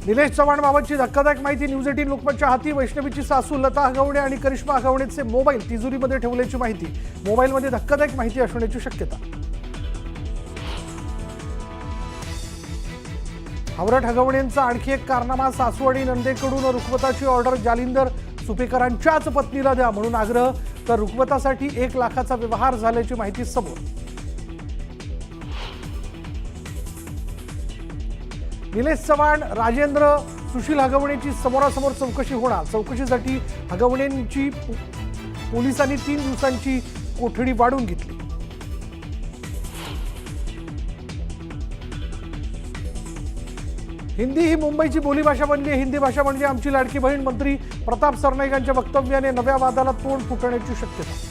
निलेश चव्हाण बाबतची धक्कादायक माहिती न्यूज 18 लोकमतच्या हाती। वैष्णवीची सासू लता हगवणे आणि करिश्मा हगवणेचे मोबाईल तिजोरीमध्ये ठेवल्याची माहिती। मोबाईलमध्ये धक्कादायक माहिती असण्याची शक्यता। हावरट हगवणेंचा आणखी एक कारनामा, सासू आणि नंदेकडून रुखवताची ऑर्डर जालिंदर सुपेकरांच्याच पत्नीला द्या म्हणून आग्रह, तर रुखवतासाठी 1 लाखाचा व्यवहार झाल्याची माहिती समोर। निलेश चव्हाण, राजेंद्र, सुशील हगवणेची समोरासमोर चौकशी होणार। चौकशीसाठी हगवणेंची पोलिसांनी 3 दिवसांची कोठडी वाढवून घेतली। हिंदी ही मुंबईची बोलीभाषा बनली आहे। हिंदी भाषा म्हणजे आमची लाडकी बहीण। मंत्री प्रताप सरनाईकांच्या वक्तव्याने नव्या वादाला तोंड फुटण्याची शक्यता।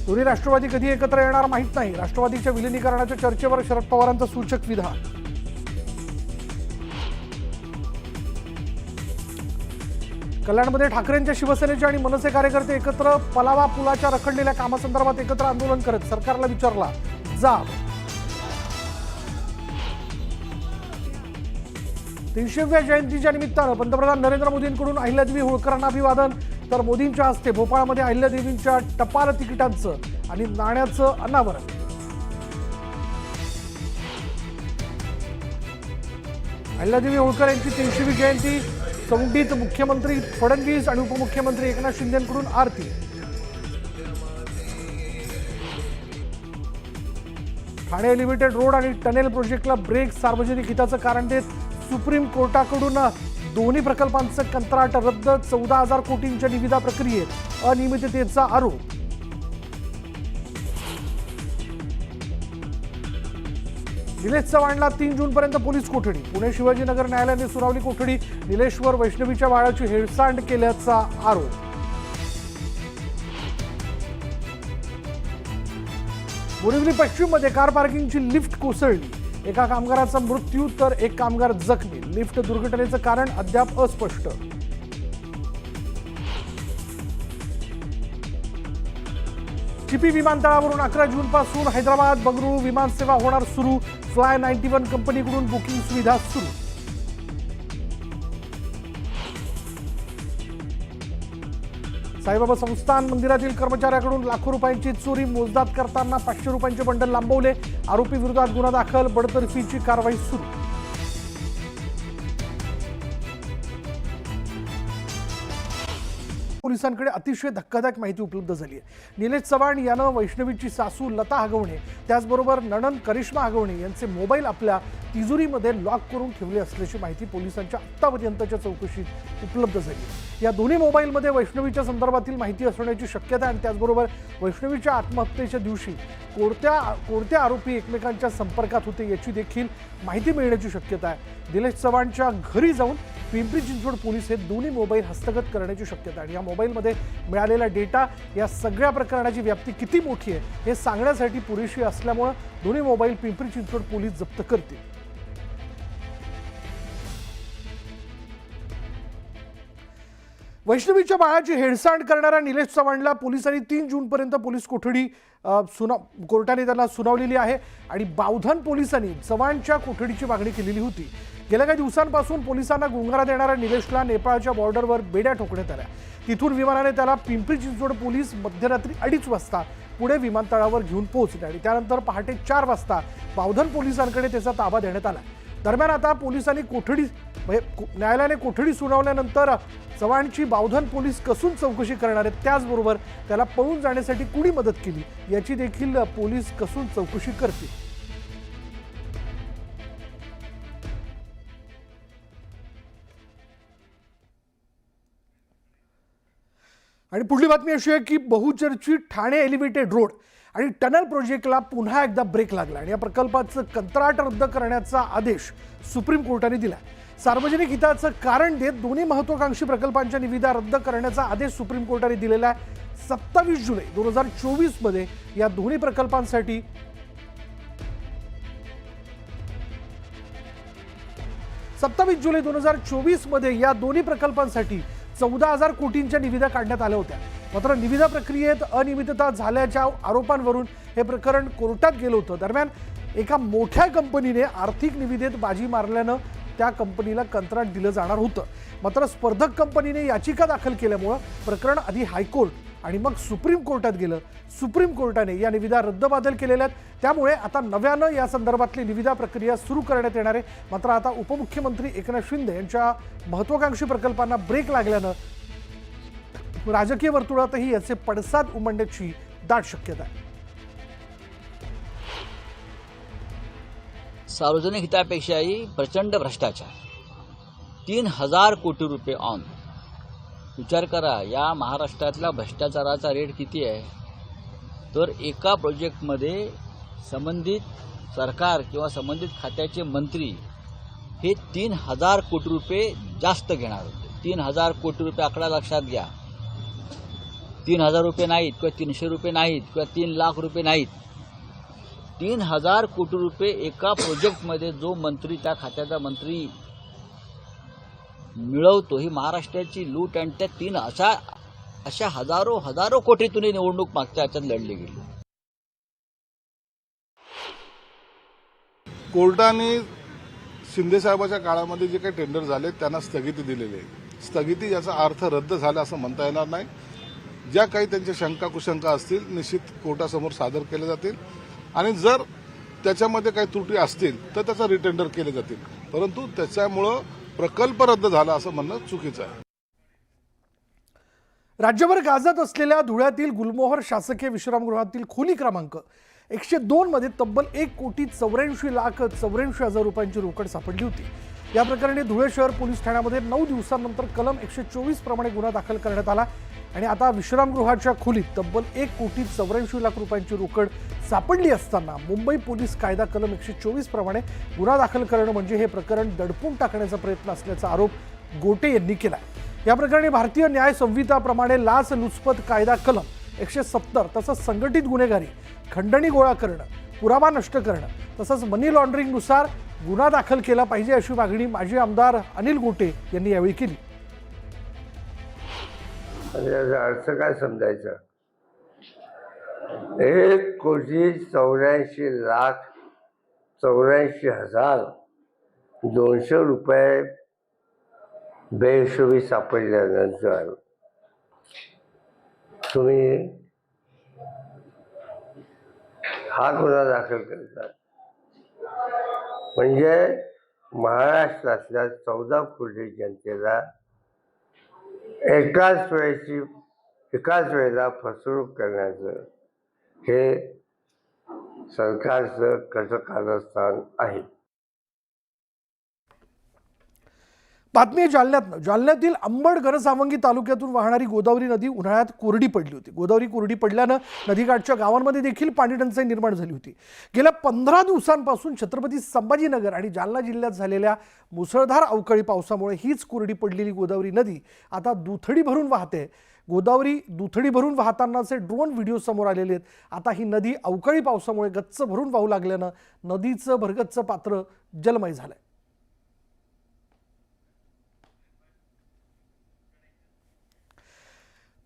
दोन्ही राष्ट्रवादी कधी एकत्र येणार माहित नाही। राष्ट्रवादीच्या विलिनीकरणाच्या चर्चेवर शरद पवारांचं सूचक विधान। कल्याणमध्ये ठाकरेंच्या शिवसेनेचे आणि मनसे कार्यकर्ते एकत्र। पलावा पुलाच्या रखडलेल्या कामासंदर्भात एकत्र आंदोलन करत सरकारला विचारला जाब। 300व्या जयंतीच्या निमित्तानं पंतप्रधान नरेंद्र मोदींकडून अहिल्यादेवी होळकरांना अभिवादन, तर मोदींच्या हस्ते भोपाळमध्ये अहिल्यादेवींच्या टपाल तिकिटांचं आणि नाण्याचं अनावरण। अहिल्यादेवी होळकर यांची 300वी जयंती। चौंडीत मुख्यमंत्री फडणवीस आणि उपमुख्यमंत्री एकनाथ शिंदेंकडून आरती। ठाणे एलिव्हेटेड रोड आणि टनेल प्रोजेक्टला ब्रेक, सार्वजनिक हिताचं कारण देत सुप्रीम कोर्टाकडून दोन्ही प्रकल्पांचं कंत्राट रद्द। 14,000 कोटींच्या निविदा प्रक्रियेत अनियमिततेचा आरोप। निलेश चव्हाणला 3 जूनपर्यंत पोलीस कोठडी। पुणे शिवाजीनगर न्यायालयाने सुनावली कोठडी। निलेशवर वैष्णवीच्या बाळाची हेळसांड केल्याचा आरोप। बोरिवली पश्चिममध्ये कार पार्किंगची लिफ्ट कोसळली। एका कामगाराचा मृत्यू तर एक कामगार जखमी। लिफ्ट दुर्घटनेचं कारण अद्याप अस्पष्ट। चिपी विमानतळावरून 11 जूनपासून हैदराबाद बंगळुरू विमानसेवा होणार सुरू। फ्लाय 91 कंपनीकडून बुकिंग सुविधा सुरू। साईबाबा संस्थान मंदिरातील कर्मचाऱ्याकडून लाखो रुपयांची चोरी, मोजदाद करताना 500 रुपयांचे बंडल लांबवले। आरोपी विरोधात गुन्हा दाखल, बडतर्फीची कारवाई सुरू। पोलिसांकडे अतिशय धक्कादायक माहिती उपलब्ध झाली आहे। निलेश चव्हाण यानं वैष्णवीची सासू लता हगवणे त्याचबरोबर नणंद करिश्मा हगवणे यांचे मोबाईल आपल्या तिजोरीमध्ये लॉक करून ठेवले असल्याची माहिती पोलिसांच्या आत्तापर्यंतच्या चौकशीत उपलब्ध झाली। या दोन्ही मोबाईलमध्ये वैष्णवीच्या संदर्भातील माहिती असण्याची शक्यता आहे आणि त्याचबरोबर वैष्णवीच्या आत्महत्येच्या दिवशी कोणते आरोपी एकमेकांच्या संपर्कात होते याची देखील माहिती मिळण्याची शक्यता आहे। निलेश चव्हाणच्या घरी जाऊन पिंपरी चिंचवड पोलीस हे दोन्ही मोबाईल हस्तगत करण्याची शक्यता आहे। या मोबाईलमध्ये मिळालेला डेटा या सगळ्या प्रकरणाची व्याप्ती किती मोठी आहे हे सांगण्यासाठी पुरेशी असल्यामुळे दोन्ही मोबाईल पिंपरी चिंचवड पोलीस जप्त करतील। वैष्णवीच्या बाळाची हेळसांड करणाऱ्या निलेश चव्हाणला पोलिसांनी 3 जूनपर्यंत पोलीस कोठडी कोर्टाने त्याला सुनावलेली आहे आणि बावधन पोलिसांनी चव्हाणच्या कोठडीची मागणी केलेली होती। गेल्या काही दिवसांपासून पोलिसांना गुंगारा देणाऱ्या निलेशला नेपाळच्या बॉर्डरवर बेड्या ठोकण्यात आल्या। तिथून विमानाने त्याला पिंपरी चिंचवड पोलीस मध्यरात्री 2:30 वाजता पुणे विमानतळावर घेऊन पोहोचले आणि त्यानंतर पहाटे 4 वाजता बावधन पोलिसांकडे त्याचा ताबा देण्यात आला। दरम्यान आता पोलिसांनी न्यायालयाने कोठडी सुनावल्यानंतर चव्हाणची बावधन पोलीस कसून चौकशी करणार आहेत, त्याचबरोबर त्याला पळून जाण्यासाठी कुणी मदत केली याची देखील पोलीस कसून चौकशी करतील। आणि पुढली बातमी अशी आहे की बहुचर्चित ठाणे एलिव्हेटेड रोड आणि टनल प्रोजेक्टला पुन्हा एकदा ब्रेक लागला आणि या प्रकल्पाचं कंत्राट रद्द करण्याचा आदेश सुप्रीम कोर्टाने दिला। सार्वजनिक हिताचं कारण देत दोन्ही महत्त्वाकांक्षी प्रकल्पांच्या निविदा रद्द करण्याचा आदेश सुप्रीम कोर्टाने दिलेला आहे। 27 जुलै 2024 मध्ये या दोन्ही प्रकल्पांसाठी 27 जुलै 2024 मध्ये या दोन्ही प्रकल्पांसाठी 14,000 कोटींच्या निविदा काढण्यात आल्या होत्या। मात्र निविदा प्रक्रियेत अनियमितता झाल्याच्या आरोपांवरून हे प्रकरण कोर्टात गेलं होतं। दरम्यान एका मोठ्या कंपनीने आर्थिक निविदेत बाजी मारल्यानं त्या कंपनीला कंत्राट दिलं जाणार होतं. मात्र स्पर्धक कंपनीने याचिका दाखल केल्यामुळं प्रकरण आधी हायकोर्ट आणि मग सुप्रीम कोर्टात गेलं. सुप्रीम कोर्टाने या निविदा रद्दबातल केलेल्या आहेत. त्यामुळे आता नव्यानं या संदर्भातली निविदा प्रक्रिया सुरू करण्यात येणार आहे. मात्र आता उपमुख्यमंत्री एकनाथ शिंदे यांच्या महत्त्वाकांक्षी प्रकल्पांना ब्रेक लागल्यानं राजकीय वर्तुळातही याचे पडसाद उमटण्याची दाट शक्यता आहे. सार्वजनिक हितापेक्षाही प्रचंड भ्रष्टाचार, 3000 कोटी रुपये ऑन. विचार करा, या महाराष्ट्रातल्या भ्रष्टाचाराचा रेट किती आहे. तर एका प्रोजेक्टमध्ये संबंधित सरकार किंवा संबंधित खात्याचे मंत्री हे 3000 कोटी रुपये जास्त घेणार होते. 3000 कोटी रुपये आकडा लक्षात घ्या. 3000 रुपये नाहीत किंवा 300 रुपये नाहीत किंवा 3 लाख रुपये नाहीत. 3000 कोटी रुपये एका प्रोजेक्टमध्ये जो मंत्री, त्या खात्याचा मंत्री मिळवतो, ही महाराष्ट्राची लूट. आणि त्या अशा हजारो कोटीतून निवडणूक मागच्या याच्यात लढली गेली. कोर्टाने शिंदेसाहेबाच्या काळामध्ये जे काही टेंडर झाले त्यांना स्थगिती दिलेली आहे. स्थगिती याचा अर्थ रद्द झाला असं म्हणता येणार नाही. ज्या काही त्यांच्या शंका कुशंका असतील निश्चित कोर्टासमोर सादर केल्या जातील आणि जर त्याच्यामध्ये काही त्रुटी असतील तर त्याचा रिटेंडर केले जातील. परंतु त्याच्यामुळं प्रकल्प रद्द झाला असं म्हणणं चुकीचं आहे. राज्यभर गाजत असलेल्या धुळ्यातील गुलमोहर शासकीय विश्रामगृहातील खोली क्रमांक 102 मध्ये तब्बल 1,84,84,00,000 रुपयांची रोकड सापडली होती. या प्रकरणी धुळे शहर पोलीस ठाण्यामध्ये 9 दिवसांनंतर कलम 124 प्रमाणे गुन्हा दाखल करण्यात आला आणि आता विश्रामगृहाच्या खोलीत तब्बल 1,84,00,000 रुपयांची रोकड सापडली असताना मुंबई पोलीस कायदा कलम 124 प्रमाणे गुन्हा दाखल करणं म्हणजे हे प्रकरण दडपून टाकण्याचा प्रयत्न असल्याचा आरोप गोटे यांनी केला. या प्रकरणी भारतीय न्याय संहिताप्रमाणे लाचलुचपत कायदा कलम 170 तसंच संघटित गुन्हेगारी, खंडणी गोळा करणं, पुरावा नष्ट करणं तसंच मनी लॉन्ड्रिंगनुसार गुन्हा दाखल केला पाहिजे अशी मागणी माजी आमदार अनिल गोटे यांनी यावेळी केली. याचा अर्थ काय समजायचा. 1,84,84,200 रुपये बेहिशोबी सापडल्यानंतर तुम्ही हा गुन्हा दाखल करता. म्हणजे महाराष्ट्रातल्या 14 कोटी जनतेला एकाच वेळेला फसवणूक करण्याचं हे सरकारचं कटकारस्थान आहे. बातमी जालन्यातील अंबड घनसावंगी तालुक्यातून वाहणारी गोदावरी नदी उन्हाळ्यात कोरडी पडली होती. गोदावरी कोरडी पडल्यानं नदीकाठच्या गावांमध्ये देखील पाणी टंचाई निर्माण झाली होती. गेल्या 15 दिवसांपासून छत्रपती संभाजीनगर आणि जालना जिल्ह्यात झालेल्या मुसळधार अवकाळी पावसामुळे हीच कोरडी पडलेली गोदावरी नदी आता दुथडी भरून वाहते. गोदावरी दुथडी भरून वाहतानाचे ड्रोन व्हिडिओ समोर आलेले आहेत. आता ही नदी अवकाळी पावसामुळे गच्च भरून वाहू लागल्यानं नदीचं भरगच्च पात्र जलमय झालंय.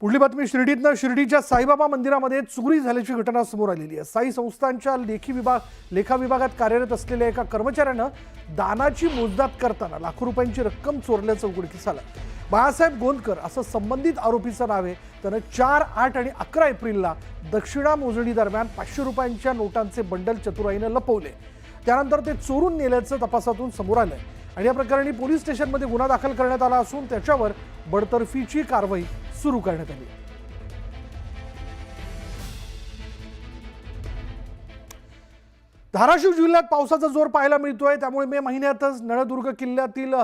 पुढली बातमी शिर्डीतनं. शिर्डीच्या साईबाबा मंदिरामध्ये चोरी झाल्याची घटना समोर आलेली आहे. साई संस्थांच्या लेखा विभागात कार्यरत असलेल्या एका कर्मचाऱ्यानं दानाची मोजदाद करताना लाखो रुपयांची रक्कम चोरल्याचं उघडकीस आलं. बाळासाहेब गोंदकर असं संबंधित आरोपीचं नाव आहे. त्यानं 4, 8 आणि 11 एप्रिलला दक्षिणा मोजणी दरम्यान 500 रुपयांच्या नोटांचे बंडल चतुराईनं लपवले. त्यानंतर ते चोरून नेल्याचं तपासातून समोर आलंय आणि या प्रकरणी पोलीस स्टेशनमध्ये गुन्हा दाखल करण्यात आला असून त्याच्यावर बडतर्फीची कारवाई सुरू करण्यात आली. धाराशिव जिल्ह्यात पावसाचा जोर पाहायला मिळतोय. त्यामुळे मे महिन्यातच नळदुर्ग किल्ल्यातील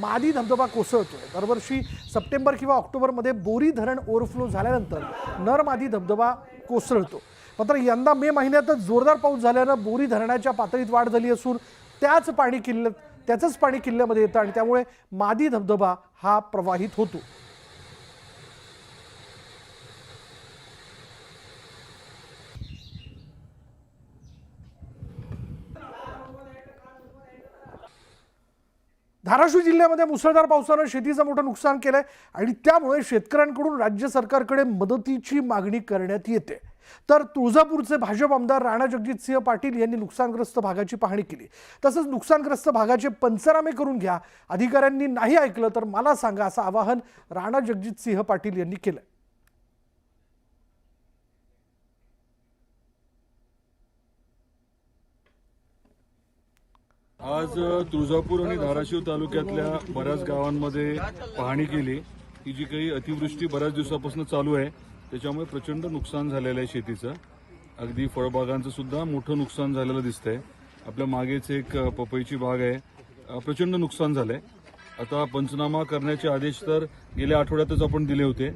मादी धबधबा कोसळतोय. दरवर्षी सप्टेंबर किंवा ऑक्टोबरमध्ये बोरी धरण ओव्हरफ्लो झाल्यानंतर नर मादी धबधबा कोसळतो. मात्र यंदा मे महिन्यातच जोरदार पाऊस झाल्यानं बोरी धरणाच्या पातळीत वाढ झाली असून त्याचंच पाणी किल्ल्यामध्ये येतं आणि त्यामुळे मादी धबधबा हा प्रवाहित होतो. धाराशिव जिल्ह्यामध्ये मुसळधार पावसानं शेतीचं मोठं नुकसान केलंय आणि त्यामुळे शेतकऱ्यांकडून राज्य सरकारकडे मदतीची मागणी करण्यात येते. तर तुळजापूरचे भाजप आमदार राणा जगजितसिंह पाटील यांनी नुकसानग्रस्त भागाची पाहणी केली. तसंच नुकसानग्रस्त भागाचे पंचनामे करून घ्या, अधिकाऱ्यांनी नाही ऐकलं तर मला सांगा, असं आवाहन राणा जगजितसिंह पाटील यांनी केलं. आज तुळजापूर आणि धाराशिव तालुक्यातल्या बऱ्याच गावांमध्ये पाहणी केली. ही जी काही अतिवृष्टी बऱ्याच दिवसापासून चालू आहे त्याच्यामुळे प्रचंड नुकसान झालेलं आहे शेतीचं. अगदी फळबागांचं सुद्धा मोठं नुकसान झालेलं दिसतंय. आपल्या मागेच एक पपईची बाग आहे, प्रचंड नुकसान झालंय. आता पंचनामा करण्याचे आदेश तर गेल्या आठवड्यातच आपण दिले होते.